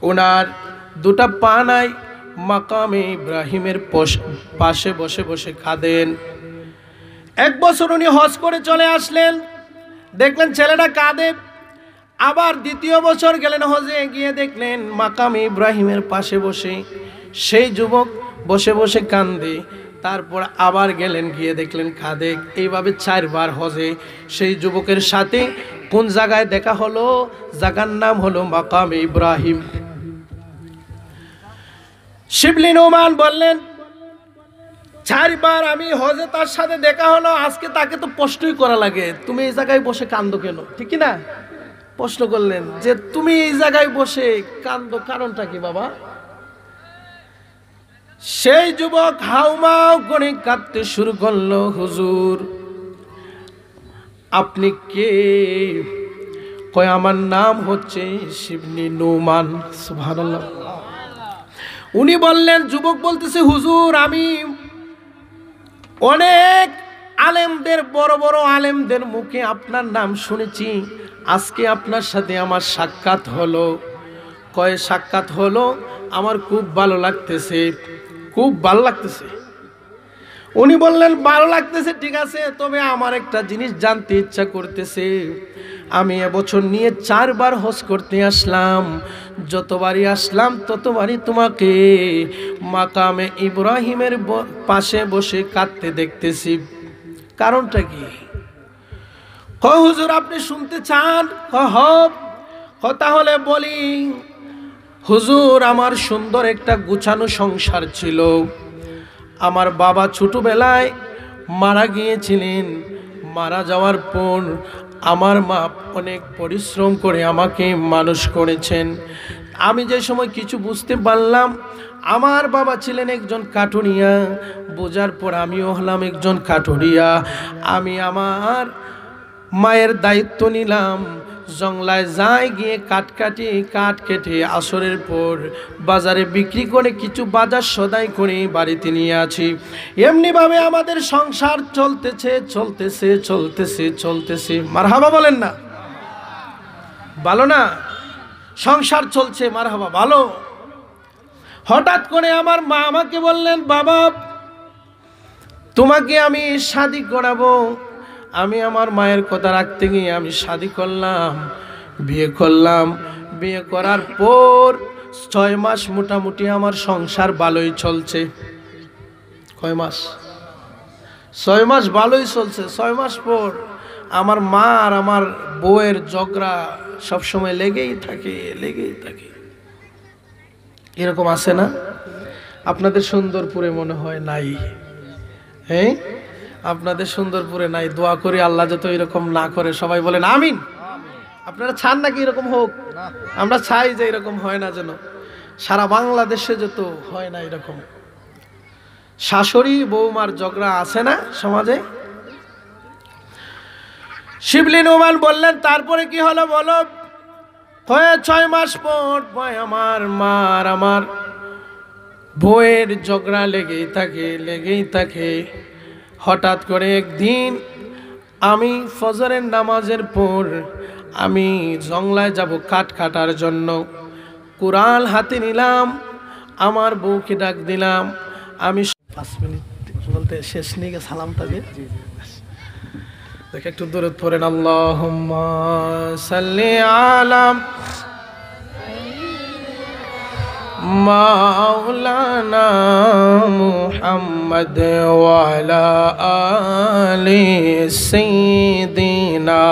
ওনার দুটা পা নাই, মাকামে ইব্রাহিমের পাশে বসে বসে কাঁদেন। এক বছর উনি হজ করে চলে আসলেন, দেখলেন ছেলেটা কাঁদে। আবার দ্বিতীয় বছর গেলেন হজে, গিয়ে দেখলেন মাকামে ইব্রাহিমের পাশে বসে সেই যুবক বসে বসে কান্দে। তারপর আবার গেলেন, গিয়ে দেখলেন কাঁদে। এইভাবে 4 বার হজে সেই যুবকের সাথে কোন জায়গায় দেখা হলো? জায়গার নাম হলো মাকামে ইব্রাহিম। শিবলি নোমান বললেন, 4 বার আমি হজে তার সাথে দেখা হলো, আজকে তাকে তো প্রশ্নই করা লাগে, তুমি এই জায়গায় বসে কান্দো কেন? ঠিক কি না? প্রশ্ন করলেন যে তুমি এই জায়গায় বসে কান্দো, কারণটা কি বাবা? সেই যুবক হাউমাউ করে কাঁদতে শুরু করলো, হুজুর আপনি কে? কয় আমার নাম হচ্ছে শিবলি নোমান। সুবহানাল্লাহ। উনি বললেন, যুবক বলতেছে, হুজুর আমি অনেক আলেমদের, বড় বড় আলেমদের মুখে আপনার নাম শুনেছি, আজকে আপনার সাথে আমার সাক্ষাৎ হলো। কয় সাক্ষাৎ হলো, আমার খুব ভালো লাগতেছে, খুব ভালো লাগতেছে। উনি বললেন ভালো লাগতেছে ঠিক আছে, তবে আমার একটা জিনিস জানতে ইচ্ছা করতেছে। আমি এবছর নিয়ে 4 বার হজ করতে আসলাম, যতবারই আসলাম ততবারই তোমাকে মাকামে ইব্রাহিমের পাশে বসে কাঁদতে দেখতেছি, কারণটা কি? হুজুর আপনি শুনতে চান? তাহলে বলি। হুজুর আমার সুন্দর একটা গুছানো সংসার ছিল, আমার বাবা ছোটবেলায় মারা গিয়েছিলেন। মারা যাওয়ার পর আমার মা অনেক পরিশ্রম করে আমাকে মানুষ করেছেন। আমি যে সময় কিছু বুঝতে পারলাম, আমার বাবা ছিলেন একজন কাঠুরিয়া, বোঝার পর আমিও হলাম একজন কাঠুরিয়া। আমি আমার মায়ের দায়িত্ব নিলাম, জংলায় যাই, গিয়ে কাঠ কেটে আসরের পর বাজারে বিক্রি করে কিছু বাজার সদাই করে বাড়িতে নিয়ে আছি। এমনিভাবে আমাদের সংসার চলতেছে। মারহাবা বলেন না? ভালো না? সংসার চলছে, মারহাবা, ভালো। হঠাৎ করে আমার মা আমাকে বললেন, বাবা তোমাকে আমি শাদী করাবো। আমি আমার মায়ের কথা রাখতে গিয়ে আমি শাদী করলাম, বিয়ে করলাম। বিয়ে করার পর 6 মাস মোটামুটি আমার সংসার ভালোই চলছে। কয় মাস? 6 মাস ভালোই চলছে। 6 মাস পর আমার মা আর আমার বউয়ের ঝগড়া সবসময় লেগেই থাকে। এরকম আছে না? আপনাদের সুন্দরপুরে মনে হয় নাই? হ্যাঁ, আপনাদের সুন্দরপুরে নাই। দোয়া করি আল্লাহ যত এরকম না করে। সবাই বলেন আমিন। আপনারা চান নাকি এরকম হোক? আমরা চাই যে এরকম হয় না, যেন সারা বাংলাদেশে যত হয় না এরকম। শাশুড়ি বৌমার ঝগড়া আছে না সমাজে? শিবলি নোমান বললেন, তারপরে কি হলো বলো? 6 মাস পর আমার মা আর আমার বউয়ের ঝগড়া লেগেই থাকে। হঠাৎ করে একদিন আমি ফজরের নামাজের পর আমি জংলায় যাব কাঠ কাটার জন্য। কুরআন হাতে নিলাম, আমার বউকে ডাক দিলাম। আমি 5 মিনিট বলতে শেষ নিয়ে সালামটা দিয়ে দেখে একটু দরুদ পড়েন। আল্লাহুম্মা সাল্লি আলা মাওলানা মুহাম্মদ ওয়া আলা আলি সাইয়্যিদিনা।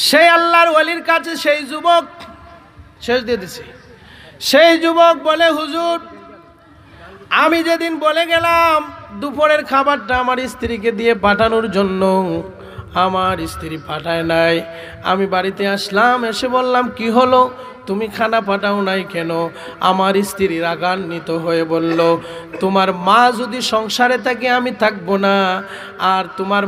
সেই আল্লাহর ওলির কাছে সেই যুবক শেষ দিয়ে দিছে। সেই যুবক বলে, হুজুর আমি যেদিন বলে গেলাম দুপুরের খাবারটা আমার স্ত্রীকে দিয়ে পাঠানোর জন্য, আমার স্ত্রী পাঠায় নাই। আমি বাড়িতে আসলাম, এসে বললাম কি হলো, তুমি খানা পাঠাও নাই কেন? আমার স্ত্রী রাগান্বিত হয়ে বলল, তোমার মা যদি সংসারে থাকে আমি থাকবো না, আর তোমার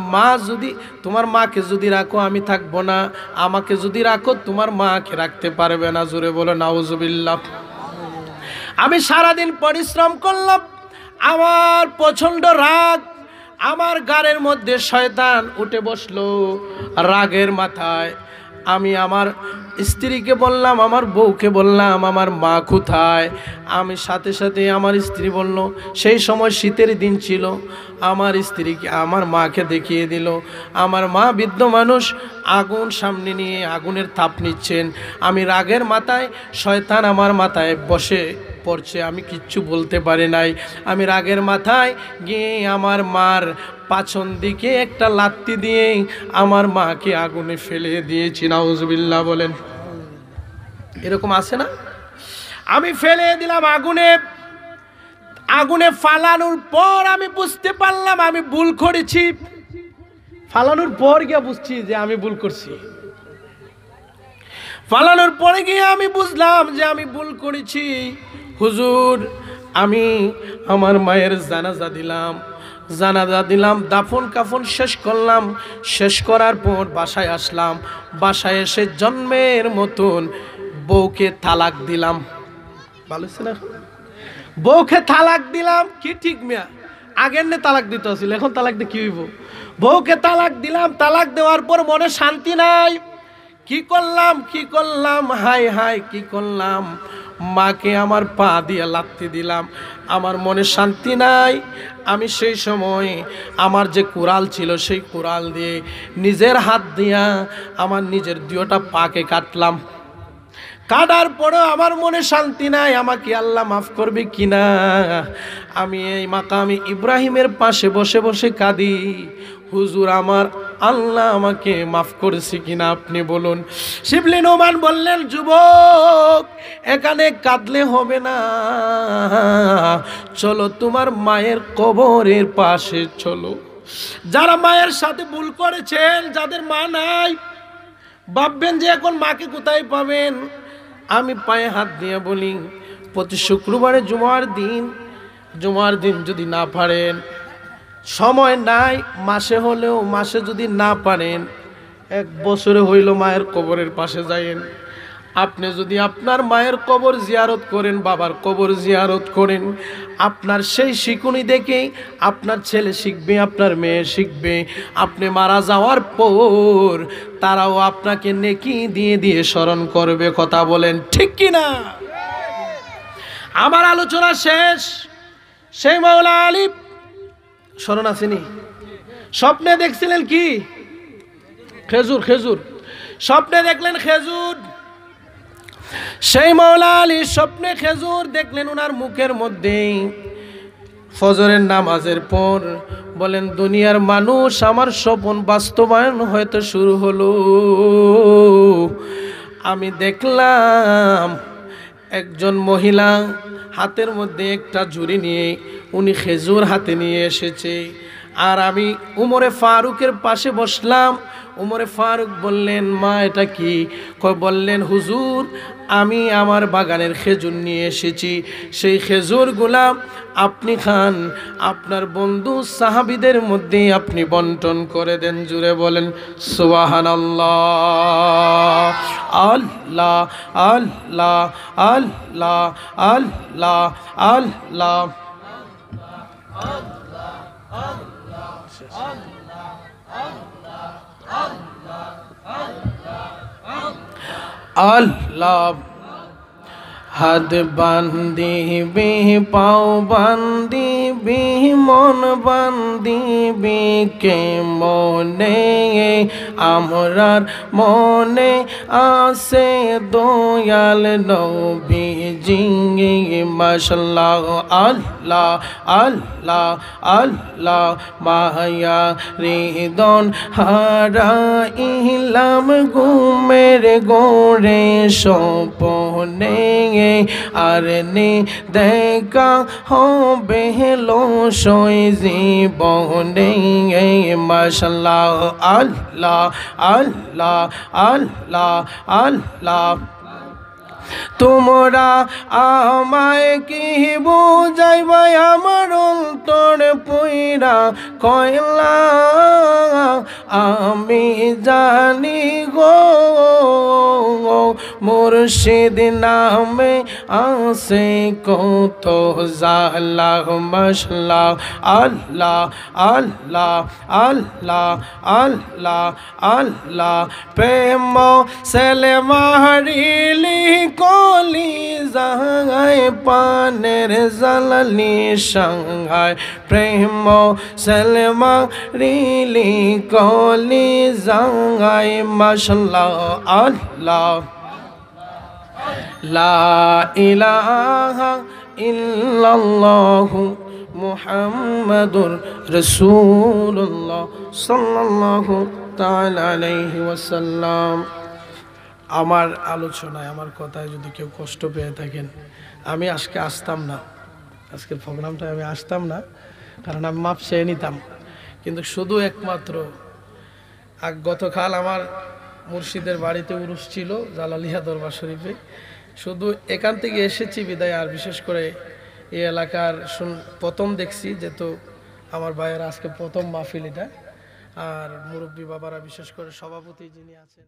মাকে যদি রাখো আমি থাকবো না, আমাকে যদি রাখো তোমার মাকে রাখতে পারবে না। জোরে বলো নাউজুবিল্লাহ। আমি সারাদিন পরিশ্রম করলাম, আমার প্রচণ্ড রাগ, আমার গাড়ের মধ্যে শয়তান উঠে বসলো রাগের মাথায়। আমি আমার স্ত্রীকে বললাম, আমার বউকে বললাম, আমার মা কোথায়? আমি সাথে সাথে আমার স্ত্রী বলল, সেই সময় শীতের দিন ছিল, আমার স্ত্রীকে আমার মাকে দেখিয়ে দিল। আমার মা বৃদ্ধ মানুষ, আগুন সামনে নিয়ে আগুনের তাপ নিচ্ছেন। আমি রাগের মাথায়, শয়তান আমার মাথায় বসে পড়ছে, আমি কিচ্ছু বলতে পারি নাই। আমি রাগের মাথায় গিয়ে আমার মার পাছন দিকে একটা লাত্তি দিয়ে আমার মাকে আগুনে ফেলে দিয়েছি। নাউজুবিল্লাহ বলেন। এরকম আছে না? আমি ফেলে দিলাম আগুনে। আগুনে ফালানোর পর আমি বুঝতে পারলাম আমি ভুল করেছি। ফালানোর পর গিয়ে বুঝছি যে আমি ভুল করছি। ফালানোর পরে গিয়ে আমি বুঝলাম যে আমি ভুল করেছি। হুজুর, আমি আমার মায়ের জানাজা দিলাম, দাফন কাফন শেষ করলাম। শেষ করার পর বাসায় আসলাম। বাসায় এসে জন্মের মতন বউকে তালাক দিলাম। ভালো ছিল না? বউকে তালাক দিলাম। কি ঠিক মিয়া? আগের নে তালাক দিতে আসছিল, এখন তালাক দিয়ে কি হইব? বউকে তালাক দিলাম। তালাক দেওয়ার পর মনে শান্তি নাই। কি করলাম, হাই হাই কি করলাম? মাকে আমার পা দিয়ে লাত্তি দিলাম। আমার মনে শান্তি নাই। আমি সেই সময় আমার যে কুড়াল ছিল, সেই কুড়াল দিয়ে নিজের হাত দিয়া আমার নিজের দুইটা পাকে কাটলাম। কাটার পরেও আমার মনে শান্তি নাই। আমাকে আল্লাহ মাফ করবে কিনা? আমি এই মাকামে ইব্রাহিমের পাশে বসে বসে কাঁদি, হুজুর আমার আল্লাহ আমাকে মাফ করেছে কিনা আপনি বলুন। শিবলি নোমান বললেন, যুবক, এখানে কাঁদলে হবে না, চলো তোমার মায়ের কবরের পাশে চলো। যারা মায়ের সাথে ভুল করেছেন, যাদের মা নাই, ভাববেন যে এখন মাকে কোথায় পাবেন। আমি পায়ে হাত দিয়ে বলি, প্রতি শুক্রবারে জুমার দিন যদি না পারেন, সময় নাই, মাসে হলেও, মাসে যদি না পারেন, 1 বছরে হইল মায়ের কবরের পাশে যাইয়েন। আপনি যদি আপনার মায়ের কবর জিয়ারত করেন, বাবার কবর জিয়ারত করেন, আপনার সেই শিকুনি দেখেই আপনার ছেলে শিখবে, আপনার মেয়ে শিখবে। আপনি মারা যাওয়ার পর তারাও আপনাকে নেকি দিয়ে দিয়ে স্মরণ করবে। কথা বলেন ঠিক কি না? আমার আলোচনা শেষ। সেই মাওলা আলী স্মরণ আসেনি? স্বপ্নে দেখছিলেন কি? খেজুর। স্বপ্নে দেখলেন খেজুর। সেই মাওলা আলী স্বপ্নে খেজুর দেখলেন। ওনার মুখের মধ্যে ফজরের নামাজের পর বলেন, দুনিয়ার মানুষ, আমার স্বপ্ন বাস্তবায়ন হয়তো শুরু হলো। আমি দেখলাম একজন মহিলা হাতের মধ্যে একটা ঝুড়ি নিয়ে উনি খেজুর হাতে নিয়ে এসেছে। আর আমি উমরে ফারুকের পাশে বসলাম। উমরে ফারুক বললেন, মা এটা কি? বললেন, হুজুর, আমি আমার বাগানের খেজুর নিয়ে এসেছি। সেই খেজুরগুলা আপনি খান, আপনার বন্ধু সাহাবীদের মধ্যে আপনি বন্টন করে দেন। জুড়ে বলেন সুবহানাল্লাহ। আল্লাহ আল্লাহ আল্লাহ আল্লাহ আল্লাহ। আল্লাহ হাত বান্দিবি, পাও বান্দিবি, মন বান্দিবি কে মনে? আমরার মনে আছে দয়াল নবীজি। মাশাআল্লাহ আল্লাহ আল্লাহ আল্লাহ। মায়া হৃদন হারাইলাম ঘুমের গোরে স্বপ্নে, আর নে দেখা হবে লসই জীবনে। মাশাআল্লাহ আল্লাহ আল্লাহ আল্লাহ আল্লাহ। তোমরা আমায় কি বুঝাইবা? আমার অন্তর পুইরা কয়লা আমি জানি গো, মুর্শিদ নামে আসে কত জালা মশলা আল্লাহ আল্লাহ আল্লাহ আল্লাহ আল্লাহ প্রেম সেলে মারিলি কলি জাহায় পানের জালালি সাংহায় প্রেম সেলে মারিলি কলি জাহায় মশলা আল্লাহ লা ইলাহা ইল্লাল্লাহু মুহাম্মাদুর রাসূলুল্লাহ সাল্লাল্লাহু তাআলা আলাইহি ওয়াসাল্লাম। আমার আলোচনায় আমার কথায় যদি কেউ কষ্ট পেয়ে থাকেন, আমি আজকে আসতাম না, আজকের প্রোগ্রামটায় আমি আসতাম না, কারণ আমি মাপ চেয়ে নিতাম। কিন্তু শুধু একমাত্র গতকাল আমার মুর্শিদের বাড়িতে উরুস ছিল জালালিয়া দরবার শরীফে, শুধু এখান থেকে এসেছি বিদায়। আর বিশেষ করে এই এলাকার প্রথম দেখছি, যেহেতু আমার ভাইয়েরা আজকে প্রথম মাহফিল এটা, আর মুরব্বী বাবারা বিশেষ করে সভাপতি যিনি আছেন